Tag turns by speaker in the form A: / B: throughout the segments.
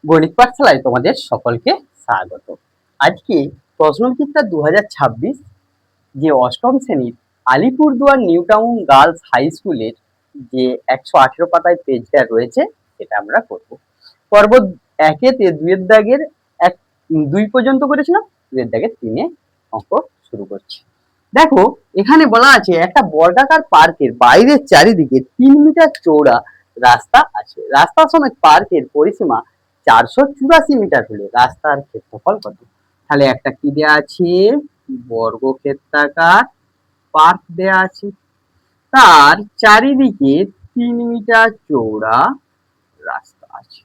A: গণিত পাঠশালায় তোমাদের সকলকে স্বাগত। আজকে প্রশ্নবিচিত্রা 2026 যে অষ্টম শ্রেণীর Alipurduar new town girls high স্কুলের যে 118 পাতায় পেজটা রয়েছে সেটা আমরা করব। পর্ব 1-তে 2-এর দাগের 2 পর্যন্ত করেছিলাম, 2-এর দাগের 3-এ অঙ্ক শুরু করছি। দেখো এখানে বলা আছে একটা বর্গাকার পার্কের বাইরের চারিদিকে 3 মিটার চওড়া রাস্তা আছে। রাস্তা সমেত পার্কের পরিসীমা 484 মিটার হলে রাস্তার ক্ষেত্রফল কত? তাহলে একটা কি দেয়া আছে, বর্গক্ষেত্রাকার পার্ক দেয়া আছে, তার চারিদিকে 3 মিটার চওড়া রাস্তা আছে।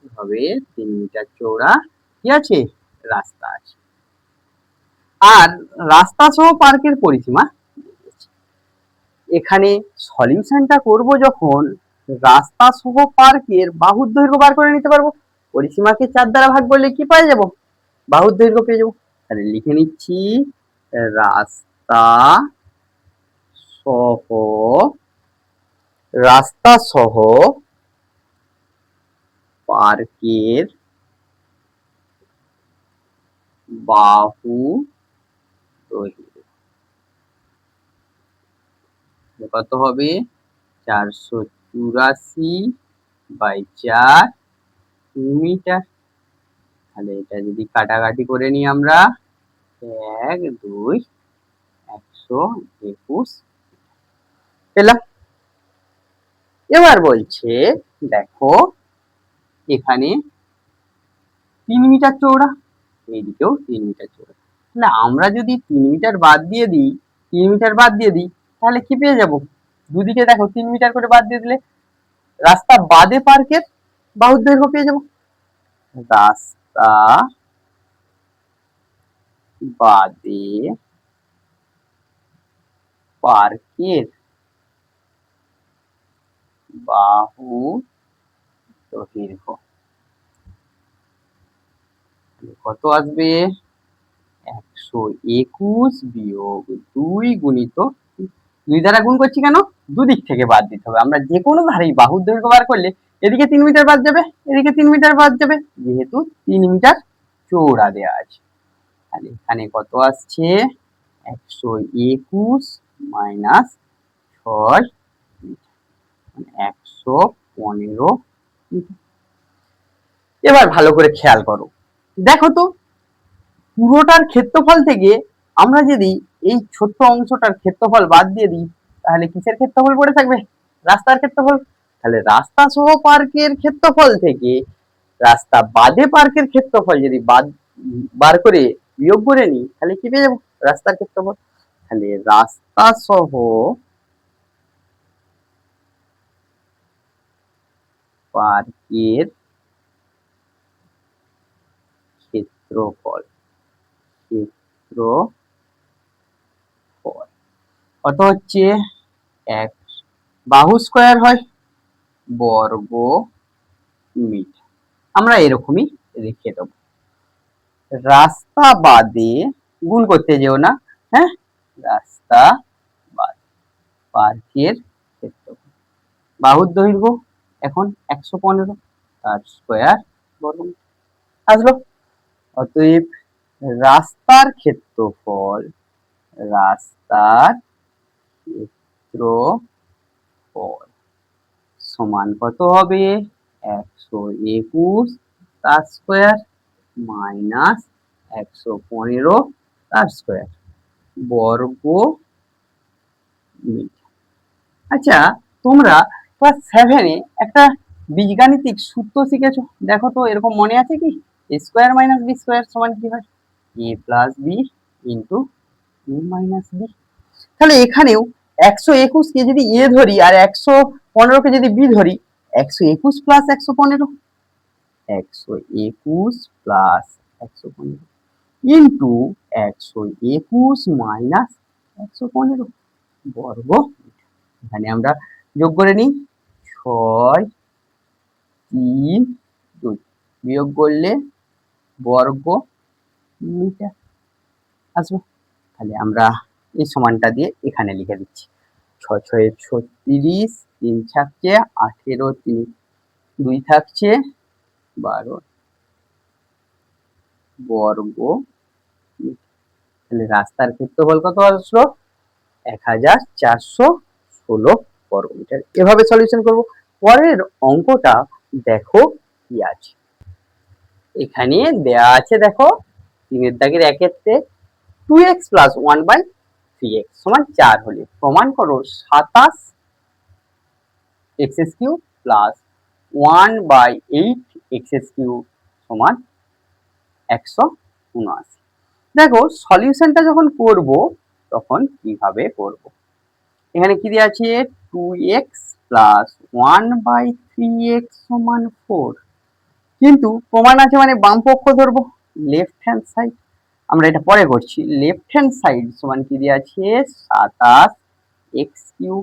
A: এভাবে 3 মিটার চওড়া কি আছে, রাস্তা আছে। আর রাস্তা সহ পার্কের পরিসীমা এখানে সলিউশনটা করব যখন রাস্তা সহ পার্কের বাহুর দৈর্ঘ্য বার করে নিতে পারবো। পরিসীমাকে 4 দ্বারা ভাগ করলে কি পাওয়া যাব, বাহুর দৈর্ঘ্য পেয়ে যাবো। তাহলে লিখে নিচ্ছি রাস্তা সহ পার্কের বাহু দৈর্ঘ্য কত হবে, 484/4 মিটার। তাহলে এটা যদি কাটাকাটি করে নিই আমরা, 1 2 121 পেলাম। এবার বলছে দেখো এখানে 3 মিটার চওড়া, এইদিকেও 3 মিটার চওড়া। তাহলে আমরা যদি 3 মিটার বাদ দিয়ে দিই, 3 মিটার বাদ দিয়ে দিই তাহলে কি পেয়ে যাব, দুদিকে দেখো 3 মিটার করে বাদ দিয়ে দিলে রাস্তা বাদে পার্কের বাহুর দৈর্ঘ্য পেয়ে যাব। রাস্তা বাদে পার্কের বাহু দৈর্ঘ্য কত আসবে, 121 বিয়োগ 2 গুণিত 2 দ্বারা গুণ করছি কেন, দুদিক থেকে বাদ দিতে হবে। আমরা যে কোনো ধারেই বাহুর দৈর্ঘ্য বার করলে এদিকে 3 মিটার বাদ যাবে, এদিকে 3 মিটার বাদ যাবে, যেহেতু 3 মিটার চওড়া দেওয়া আছে। তাহলে এখানে কত আসছে, 121 মাইনাস 6 115 মিটার। এবার ভালো করে খেয়াল করো, দেখো তো পুরোটার ক্ষেত্রফল থেকে আমরা যদি এই ছোট্ট অংশটার ক্ষেত্রফল বাদ দিয়ে দিই তাহলে কিসের ক্ষেত্রফল পড়ে থাকবে, রাস্তার ক্ষেত্রফল। তাহলে রাস্তা সহ পার্কের ক্ষেত্রফল থেকে রাস্তা বাদে পার্কের ক্ষেত্রফল যদি বার করে বিয়োগ করে নিই তাহলে কি পেয়ে যাবো, রাস্তার ক্ষেত্রফল। তাহলে রাস্তা সহ পার্কের ক্ষেত্রফল কত হচ্ছে, 1 বাহু স্কয়ার হয় বর্গ মিটার। আমরা এরকমই রেখে দেব। রাস্তা বাদে গুণ করতে যেও না, হ্যাঁ, রাস্তা বাদে পার্কের ক্ষেত্রফল বাহুর দৈর্ঘ্য এখন 115 তার স্কয়ার বর্গ আসলো। অতএব রাস্তার ক্ষেত্রফল সমান কত হবে, 121 তার স্কয়ার মাইনাস 115 তার স্কয়ার বর্গ মিটার। আচ্ছা তোমরা ক্লাস 7-এ একটা বীজগাণিতিক সূত্র শিখেছো, দেখো তো এরকম মনে আছে কি, a square minus b square সমান কি হয়, a plus b into a minus b। তাহলে এখানেও 121 কে যদি a ধরি আর 115 কে যদি b ধরি, 121 প্লাস 115 প্লাস 115 ইন্টু 121 মাইনাস 115 বর্গ। এখানে আমরা যোগ করে নিই, 6 3 2 বিয়োগ করলে বর্গ মিটার আসবে। তাহলে আমরা এই সমানটা দিয়ে এখানে লিখে দিচ্ছি, 6 6 36, 3 থাকছে 18, 3 2 থাকছে 12 বর্গ মিটার। তাহলে রাস্তার ক্ষেত্রফল কত আসলো? 1416 বর্গ মিটার। এভাবে সলিউশন করব। পরের অঙ্কটা দেখো কি আছে। এখানে দেয়া আছে দেখো 3 দাগের 1-তে 2x প্লাস 1/3x সমান 4 হলে প্রমাণ করো 27 x³ প্লাস 1/8 x³ সমান 179। দেখো সলিউশনটা যখন করব তখন কিভাবে করব। এখানে কি দেওয়া আছে 2x প্লাস 1/3x সমান 4, কিন্তু প্রমাণ আছে মানে বাম পক্ষ ধরবো, লেফট হ্যান্ড সাইড। আমরা এটা পরে করছি। লেফট হ্যান্ড সাইড সমান কি দেওয়া আছে 27x³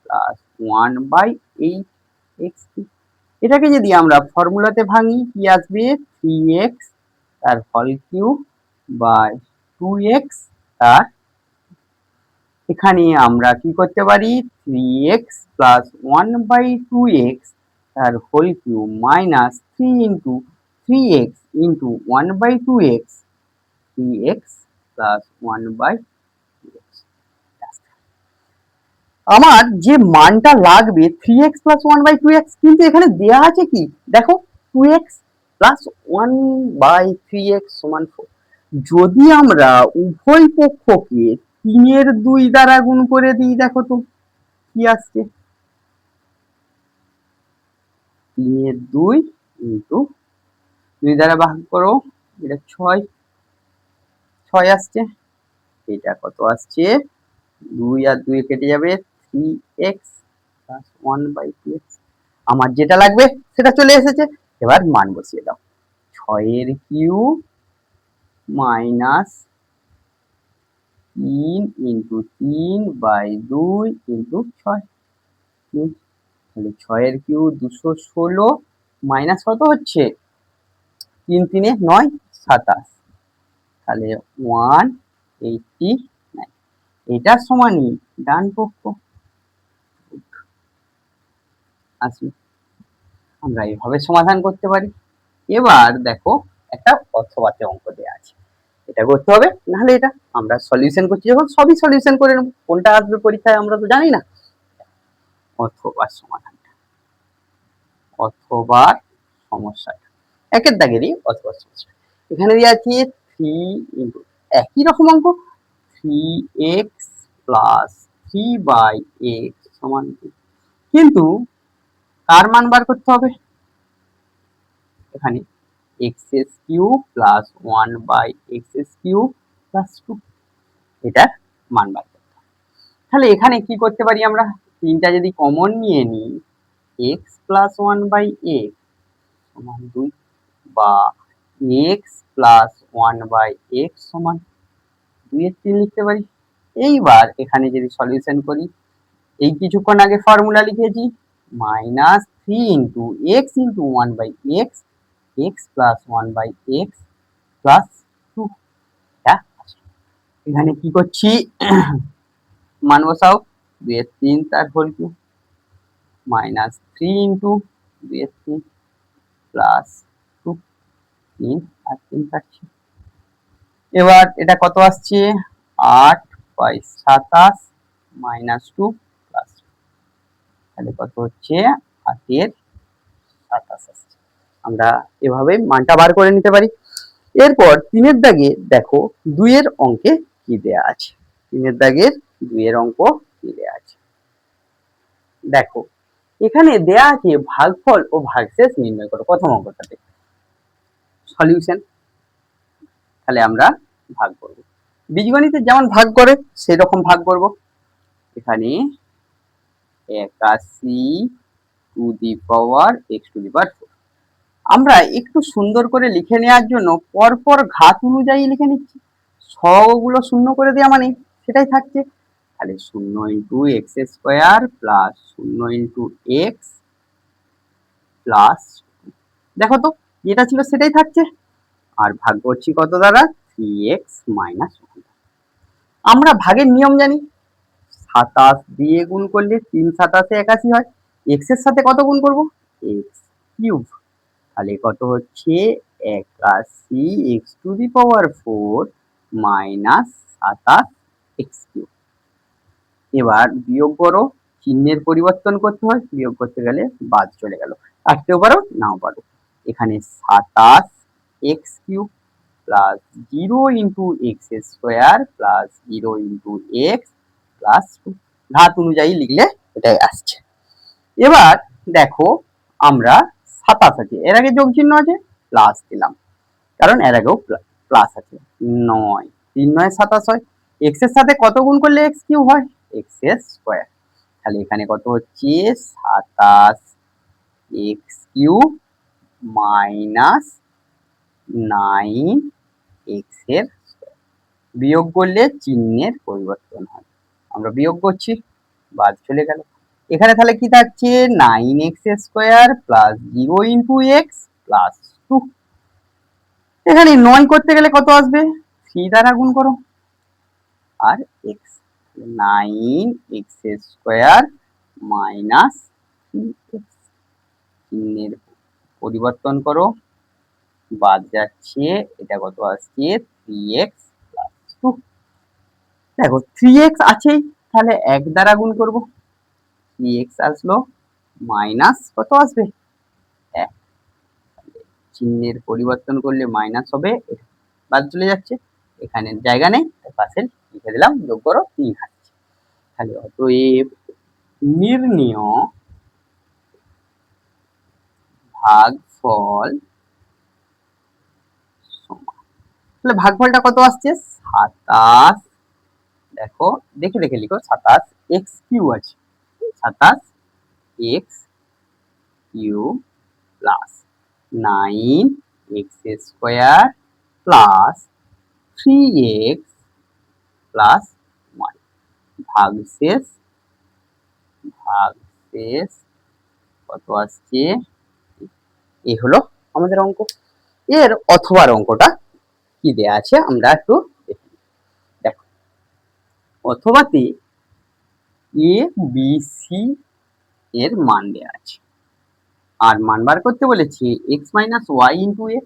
A: প্লাস 1/8 x³। এটাকে যদি আমরা ফর্মুলাতে ভাঙি কি আসবে 3x তার হোল কিউব বাই 2x তার, এখানে আমরা কি করতে পারি 3x প্লাস 1/2x তার whole cube minus 3 into 3x into 1/2x 3x plus 1/2x। আমার যে মানটা লাগবে 3x প্লাস 1/2x, কিন্তু এখানে দেয়া আছে কি দেখো 2x প্লাস 1/3x সমান 4। যদি আমরা উভয় পক্ষকে 3/2 দ্বারা গুণ করে দিই দেখো তো কি আসছে, 3/2 ইন্টু 2 দ্বারা ভাগ করো, এটা 6 আসছে। এটা কত আসছে 2 আর 2 কেটে যাবে 3x প্লাস 1/2x। আমার যেটা লাগবে সেটা চলে এসেছে। এবার মান বসিয়ে দাও, 6 এর কিউব মাইনাস 3 ইন্টু 3/2 ইন্টু 6, তাহলে 6 এর কিউব 216 মাইনাস কত হচ্ছে 3 3 9 27, তাহলে 189। এটার সমানই ডান পক্ষ আসবে। আমরা এইভাবে সমাধান করতে পারি। এবার দেখো একটা অথবাতে অঙ্ক দেওয়া আছে, এটা করতে হবে, নাহলে এটা আমরা সলিউশন করছি যখন সবই সলিউশন করে নেব, কোনটা আসবে পরীক্ষায় আমরা তো জানি না। অথবা সমাধানটা, অথবা সমস্যাটা 1-এর দাগেরই অথবা সমস্যা। এখানে দেওয়া আছে 3 ইন্টু একই রকম অঙ্ক 3x প্লাস 3/x সমান, কিন্তু কার মান বার করতে হবে, এখানে x³ প্লাস 1/x³ প্লাস 2 এটার মান বার করতে হবে। তাহলে এখানে কি করতে পারি আমরা, 3টা যদি কমন নিয়ে নিই x প্লাস 1/x সমান 2 বা x প্লাস 1/x সমান 2/3 লিখতে পারি। এইবার এখানে যদি সলিউশন করি, এই কিছুক্ষণ আগে ফর্মুলা লিখেছি minus 3 into x into 1/x x plus 1/x plus 2। এখানে কি করছি মান বসাও, 2/3 তার whole cube minus 3 into 2/3 plus 2, 3 আর 3 কাটছি। এবার এটা কত আসছে 8/27 মাইনাস 2 প্লাস, তাহলে কত হচ্ছে 8/27 আসছে। আমরা এভাবে মানটা বার করে নিতে পারি। এরপর 3-এর দাগে দেখো 2-এর অঙ্কে কি দেয়া আছে, 3-এর দাগের 2-এর অঙ্ক কি দেয়া আছে দেখো। এখানে দেয়া আছে ভাগফল ও ভাগশেষ নির্ণয় করো। প্রথম অঙ্কটাতে সলিউশন, তাহলে আমরা ভাগ করব, বীজগণিতে যেমন ভাগ করে সেই রকম ভাগ করব। এখানে 81 to the power x to the power 4 আমরা একটু সুন্দর করে লিখে নেওয়ার জন্য পরপর ঘাত অনুযায়ী লিখে নিচ্ছি, সবগুলো শূন্য করে দেওয়া মানে সেটাই থাকছে। তাহলে 0 into x square plus 0 into x plus, দেখো তো যেটা ছিল সেটাই থাকছে, আর ভাগ করছি কত দ্বারা 3x মাইনাস 1। আমরা ভাগের নিয়ম জানি, 27 দিয়ে গুণ করলে 3 7 81 হয়, x এর সাথে কত গুণ করব x কিউব, তাহলে কত হচ্ছে 81 x⁴ মাইনাস 27 x³ এবার বিয়োগ করো, চিহ্নের পরিবর্তন করতে হয়, বিয়োগ করতে গেলে বাদ চলে গেল, কাটতেও পারো নাও পারো। এখানে 27 x³ plus 0 into x² plus 0 into x plus 2, ঘাত অনুযায়ী লিখলে এটাই আসছে। এবার দেখো আমরা 27 আছে, এর আগে যোগ চিহ্ন আছে, প্লাস দিলাম, কারণ এর আগেও প্লাস আছে। 9 3 9 27 হয়, এক্স এর সাথে কত গুণ করলে x³ হয়, x²। তাহলে এখানে কত হচ্ছে 27 x³ মাইনাস 9 x²। বিয়োগ করলে চিহ্নের পরিবর্তন হয়, আমরা বিয়োগ করছি, বাদ চলে গেল। এখানে তাহলে কি থাকছে 9x² plus 0 into x plus 2। এখানে 9 করতে গেলে কত আসবে, 3 দ্বারা গুণ করো আর এক্স, 9x² মাইনাস 3x, চিহ্নের পরিবর্তন করো, বাদ যাচ্ছে, এটা কত আসছে 3x প্লাস 2। দেখো 3x আছেই, তাহলে 1 দ্বারা গুণ করব, 3x আসলো, মাইনাস কত আসবে 1, চিহ্নের পরিবর্তন করলে মাইনাস হবে, বাদ চলে যাচ্ছে, এখানে জায়গা নেই, পাশে লিখে দিলাম, যোগ করো 3 আসছে। তাহলে অতএব নির্ণেয় ভাগফল সমান, তাহলে ভাগফলটা কত আসছে 27, দেখো দেখে দেখে লিখো, 27 x³ আছে, 27 x³ plus 9x² plus 3x plus 1, ভাগশেষ কত আসছে, এই হলো আমাদের অঙ্ক। এর অথবার অঙ্কটা কি দেয়া আছে আমরা একটু দেখি। দেখো অথবাতে এ বি সি এর মান দেয়া আছে, আর মান বার করতে বলেছে x minus y into a,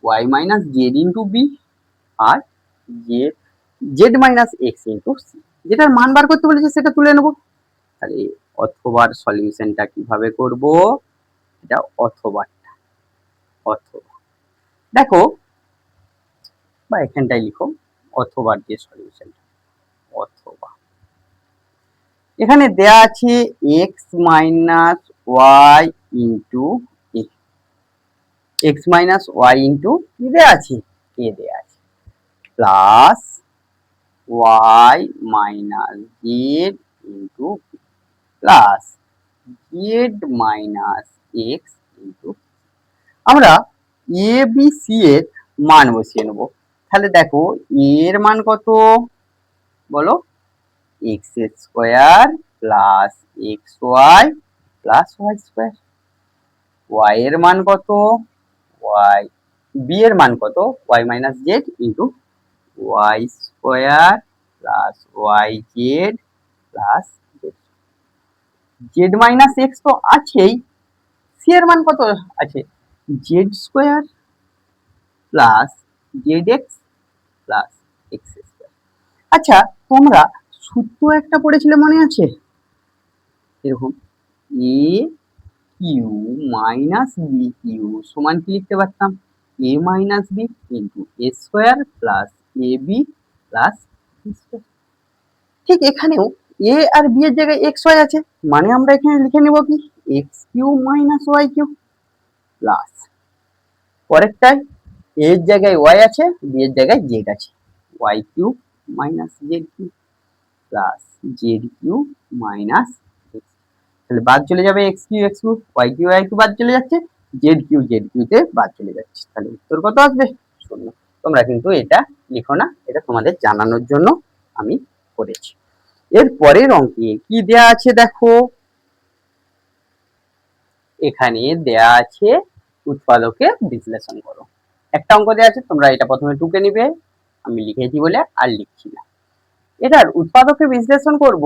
A: y minus z into b, আর z minus x into c, যেটার মান বার করতে বলেছে সেটা তুলে নেবো। তাহলে অথবার সলিউশনটা কিভাবে করব, এটা অথবা দেখো, বা এখানটাই লিখো অথবার যে সলিউশনটা, অথবা এখানে দেয়া আছে x minus y into a, x minus y into কি দেয়া আছে, এ দেয়া আছে, plus y minus z into plus z minus x into, আমরা এ বি সি এর মান বসিয়ে নেব। তাহলে দেখো এর মান কত বলো, x² plus xy plus y², y এর মান কত, y, বি এর মান কত, y minus z into y² plus yz plus z minus x তো আছেই, সি এর মান কত আছে, z² plus zx plus x²। আচ্ছা তোমরা সূত্র একটা পড়েছিলে মনে আছে, এরকম a cube minus b cube সমান কি লিখতে পারতাম, a minus b into a² plus A B plus b²। ঠিক এখানেও এ আর বি এর জায়গায় এক্স ওয়াই আছে, মানে আমরা এখানে লিখে নেব কি x³ মাইনাস y³ প্লাস, পরেরটায় এ এর জায়গায় ওয়াই আছে, বি এর জায়গায় জেড আছে, y³ minus z³ plus z³ minus x, তাহলে বাদ চলে যাবে x³ x³ y³ y³ বাদ চলে যাচ্ছে, z³ z³ তে বাদ চলে যাচ্ছে, তাহলে উত্তর কত আসবে 0। তোমরা কিন্তু এটা লিখো না, এটা তোমাদের জানানোর জন্য আমি করেছি। এর পরের অঙ্কে কি দেয়া আছে দেখো, এখানে দেয়া আছে উৎপাদকে বিশ্লেষণ করো, একটা অঙ্ক দেয়া আছে, তোমরা এটা প্রথমে টুকে নিবে, আমি লিখেছি বলে আর লিখছি না। এটার উৎপাদকে বিশ্লেষণ করব,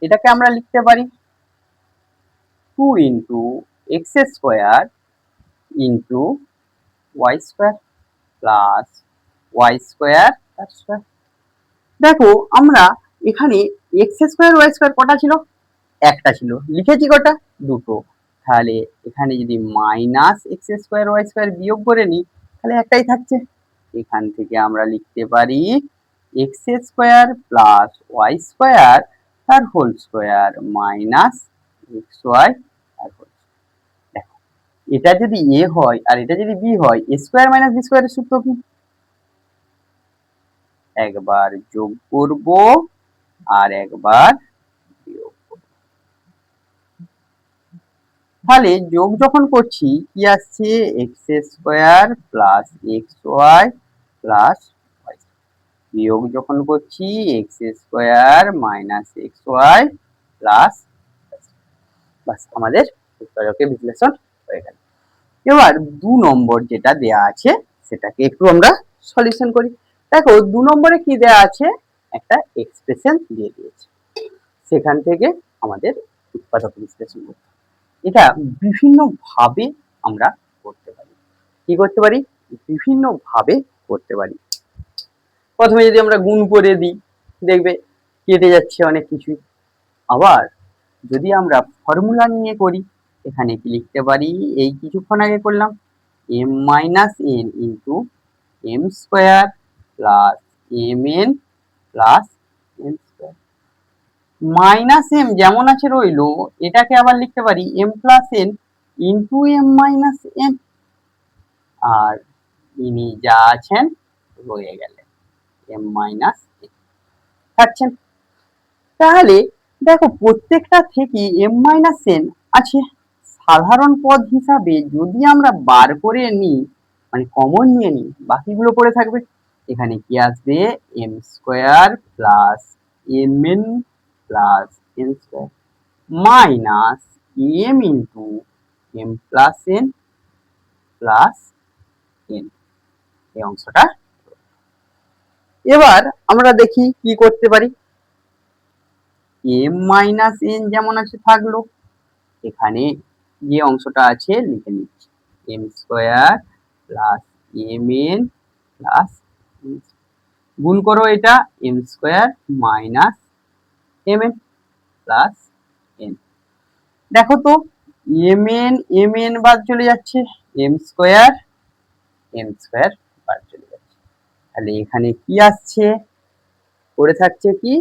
A: এটাকে আমরা লিখতে পারি 2 into x² into y square plus y square তার স্কোয়ার। দেখো আমরা এখানে এক্স স্কোয়ার ওয়াই স্কোয়ার কটা ছিল? একটা ছিল, লিখেছি কটা? দুটো। তাহলে এখানে যদি minus x square y square বিয়োগ করে নিই তাহলে একটাই থাকছে। এখান থেকে আমরা লিখতে পারি x square plus y square তার whole square minus x y তার হোল। দেখো এটা যদি এ হয় আর এটা যদি বি হয়, এ স্কোয়ার মাইনাস বি স্কোয়ারের সূত্র কি? একবার যোগ করব আর একবার বিয়োগ। তাহলে যোগ যখন করছি কি আসছে? X square plus x y plus y. বিয়োগ যখন করছি x square minus x y plus. বাস, আমাদের উৎপাদকের বিশ্লেষণ হয়ে গেল। এবার 2 নম্বর যেটা দেয়া আছে সেটাকে একটু আমরা সলিউশন করি। দেখো 2 নম্বরে কি দেয়া আছে? একটা এক্সপ্রেশন দিয়ে দিয়েছে, সেখান থেকে আমাদের উৎপাদক বিশ্লেষণ করতে। এটা বিভিন্ন ভাবে আমরা করতে পারি। কি করতে পারি? বিভিন্ন ভাবে করতে পারি। প্রথমে যদি আমরা গুণ করে দিই, দেখবে কেটে যাচ্ছে অনেক কিছুই। আবার যদি আমরা ফর্মুলা নিয়ে করি, এখানে কি লিখতে পারি? এই কিছুক্ষণ আগে করলাম, m minus n into m square plus m n plus n square. Minus m যেমন আছে রইলো, এটাকে আবার লিখতে পারি m plus n into m minus n, আর ইনি যা আছেন রয়ে গেলেন এম মাইনাস এন থাকছেন। তাহলে দেখো প্রত্যেকটা থেকে এম মাইনাস এন আছে। সাধারণ পদ হিসাবে যদি আমরা বার করে নিই, মানে কমন নিয়ে নিই, বাকিগুলো পড়ে থাকবে। এখানে কি আসবে? M square plus m n plus n square minus m into m plus n plus n, এই অংশটা। এবার আমরা দেখি কি করতে পারি। এম মাইনাস এন যেমন আছে থাকলো, এখানে যে অংশটা আছে লিখে নিচ্ছি m square plus m n plus গুণ করো এটা m square minus m n plus n. দেখো তো এম এন বাদ চলে যাচ্ছে, এম স্কোয়ার বাদ চলে যাচ্ছে। তাহলে এখানে কি আসছে? পড়ে থাকছে কি?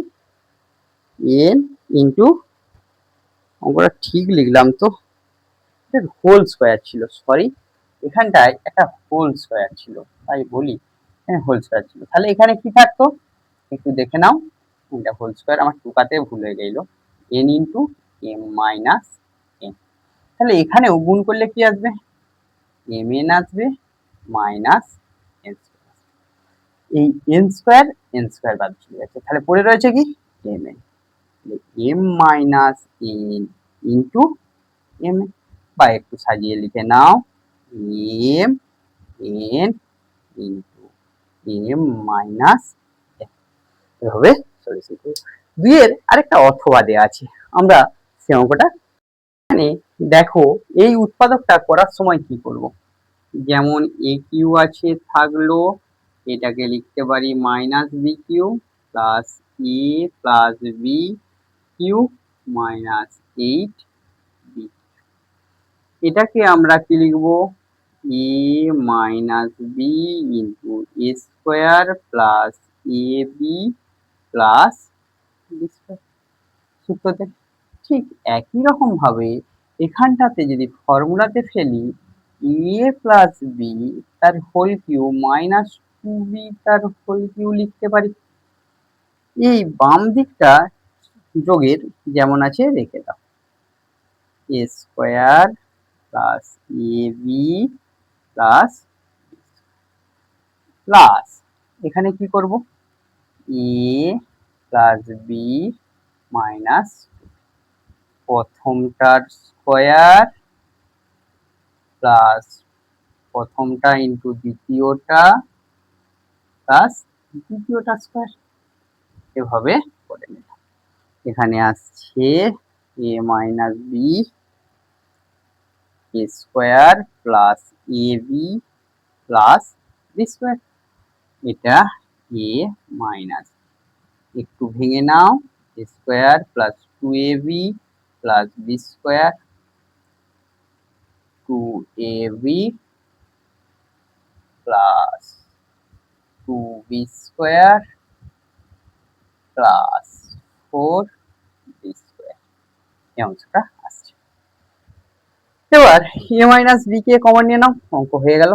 A: এন ইন্টু, অঙ্কটা ঠিক লিখলাম তো, হোল স্কোয়ার ছিল, সরি, এখানটায় একটা হোল স্কোয়ার ছিল তাই বলি, হ্যাঁ হোল স্কোয়ার ছিল। তাহলে এখানে কি থাকতো একটু দেখে নাও, এটা হোল স্কোয়ার আমার টুকাতে ভুল হয়ে গেল, n into m minus n. তাহলে এখানেও গুণ করলে কি আসবে? এম এন আসবে মাইনাস এন স্কোয়ার। এই এন স্কোয়ার বাদ চলে যাচ্ছে, তাহলে পড়ে রয়েছে কি? M n. M minus n into m n, বা একটু সাজিয়ে লিখে নাও m n into m minus n. এভাবে সলিউশন করব। দুইয়ের আরেকটা অথবা দেয়া আছে, আমরা সে অঙ্কটা এখানে দেখো। এই উৎপাদকটা করার সময় কি করব? যেমন এ কিউ আছে থাকলো, এটাকে লিখতে পারি minus b cube plus a plus b cube minus 8b। এটাকে আমরা কি লিখবো? A minus b into a square plus A B plus B square সূত্রতে। ঠিক একই রকম ভাবে এখানটাতে যদি ফর্মুলাতে ফেলি এ প্লাস বি তার হোল কিউ মাইনাস 2b তার হোল কিউ লিখতে পারি। এই বাম দিকটা যোগের যেমন আছে রেখে দাও, A square plus A B plus plus এখানে কি করব? এ প্লাস বি মাইনাস প্রথমটার স্কোয়ার প্লাস প্রথমটা ইন্টু দ্বিতীয়টা প্লাস দ্বিতীয়টা স্কোয়ার, এভাবে করে নিলাম। এখানে আসছে A minus B A square plus A B plus B square, এটা এ মাইনাস, একটু ভেঙে নাও, A square plus two A B plus B square, two A B plus two B square plus four B square, এই অংশটা আসছে। এবার এ minus B কে common নিয়ে নাও, অঙ্ক হয়ে গেল।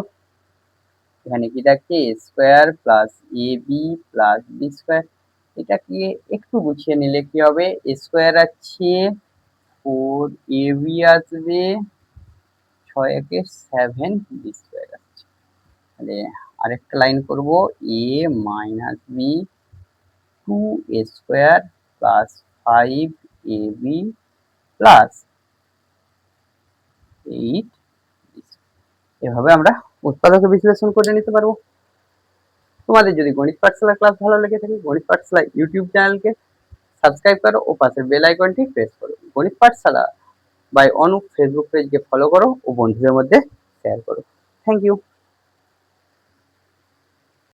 A: এখানে কি থাকছে এ square plus A B plus B square, এটাকে একটু গুছিয়ে নিলে কি হবে, এ স্কোয়ার আছে, ফোর এ বি আসবে, ছয় একে সেভেন বি স্কোয়ার আসছে। তাহলে আরেকটা লাইন করব, এ minus B two A square plus five A B plus eight, এভাবে আমরা উৎপাদক বিশ্লেষণ করে নিতে পারবো। তোমাদের যদি গণিত পাঠশালা ক্লাস ভালো লেগে থাকে, গণিত পাঠশালা ইউটিউব চ্যানেলকে সাবস্ক্রাইব করো ও পাশের বেল আইকনটি প্রেস করো। গণিত পাঠশালা বাই অনুপ ফেসবুক পেজকে ফলো করো ও বন্ধুদের মধ্যে শেয়ার করো। Thank you.